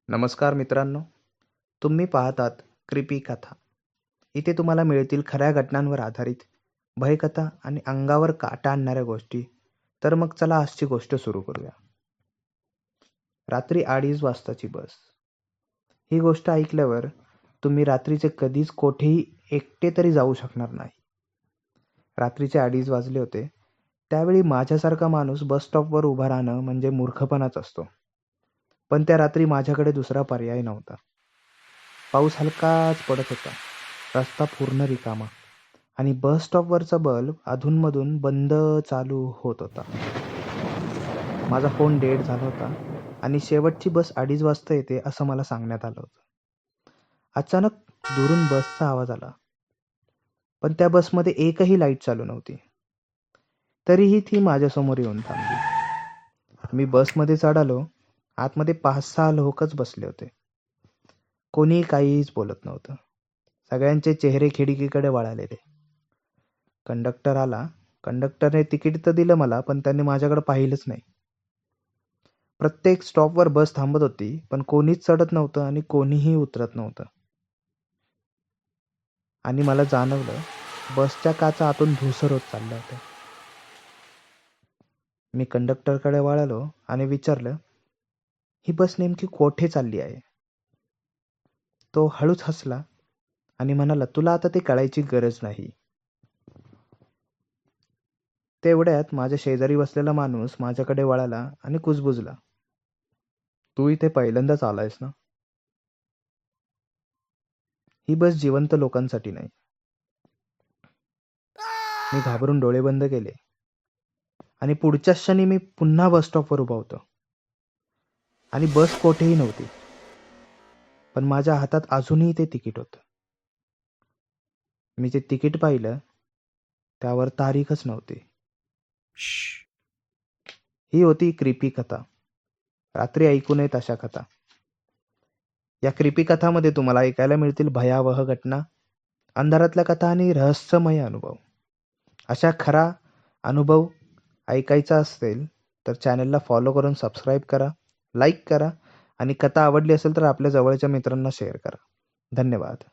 नमस्कार मित्रांनो, तुम्ही पाहतात क्रिपी कथा. इथे तुम्हाला मिळतील खऱ्या घटनांवर आधारित भयकथा आणि अंगावर काटा आणणाऱ्या गोष्टी. तर मग चला आजची गोष्ट सुरू करूया. रात्री 2:30 वाजताची बस. ही गोष्ट ऐकल्यावर तुम्ही रात्रीचे कधीच कोठेही एकटे तरी जाऊ शकणार नाही. रात्रीचे 2:30 वाजले होते. त्यावेळी माझ्यासारखा माणूस बस स्टॉपवर उभा राहणं म्हणजे मूर्खपणाच असतो. पण त्या रात्री माझ्याकडे दुसरा पर्याय नव्हता. पाऊस हलकाच पडत होता. रस्ता पूर्ण रिकामा आणि बस स्टॉपवरचा बल्ब अधूनमधून बंद चालू होत होता. माझा फोन डेड झाला होता आणि शेवटची बस 2:30 वाजता येते असं मला सांगण्यात आलं होतं. अचानक दुरून बसचा आवाज आला. पण त्या बसमध्ये एकही लाईट चालू नव्हती. तरीही ती माझ्यासमोर येऊन थांबली. मी बसमध्ये चढालो. आतमध्ये 5-6 लोकच बसले होते. कोणी काहीच बोलत नव्हतं. सगळ्यांचे चेहरे खिडकीकडे वळालेले. कंडक्टर आला. कंडक्टरने तिकीट तर दिलं मला, पण त्यांनी माझ्याकडे पाहिलंच नाही. प्रत्येक स्टॉपवर बस थांबत होती, पण कोणीच चढत नव्हतं आणि कोणीही उतरत नव्हतं. आणि मला जाणवलं, बसच्या काचा आतून धूसर होत चालल्या होत्या. मी कंडक्टरकडे वळालो आणि विचारलं, ही बस नेमकी कोठे चालली आहे? तो हळूच हसला आणि म्हणाला, तुला आता ते कळायची गरज नाही. तेवढ्यात माझ्या शेजारी बसलेला माणूस माझ्याकडे वळाला आणि कुजबुजला, तू इथे पहिल्यांदाच आलायस ना? ही बस जिवंत लोकांसाठी नाही. मी घाबरून डोळे बंद केले आणि पुढच्याच क्षणी मी पुन्हा बस स्टॉपवर उभा होतो आणि बस कोठेही नव्हती. पण माझ्या हातात अजूनही ते तिकीट होतं. मी ते तिकीट पाहिलं. त्यावर तारीखच नव्हती. ही होती क्रिपी कथा. रात्री ऐकू नयेत अशा कथा. या क्रिपी कथामध्ये तुम्हाला ऐकायला मिळतील भयावह घटना, अंधारातल्या कथा आणि रहस्यमय अनुभव. अशा खरा अनुभव ऐकायचा असेल तर चॅनलला फॉलो करून सबस्क्राईब करा, लाईक करा आणि कथा आवडली असेल तर आपल्या जवळच्या मित्रांना शेअर करा. धन्यवाद.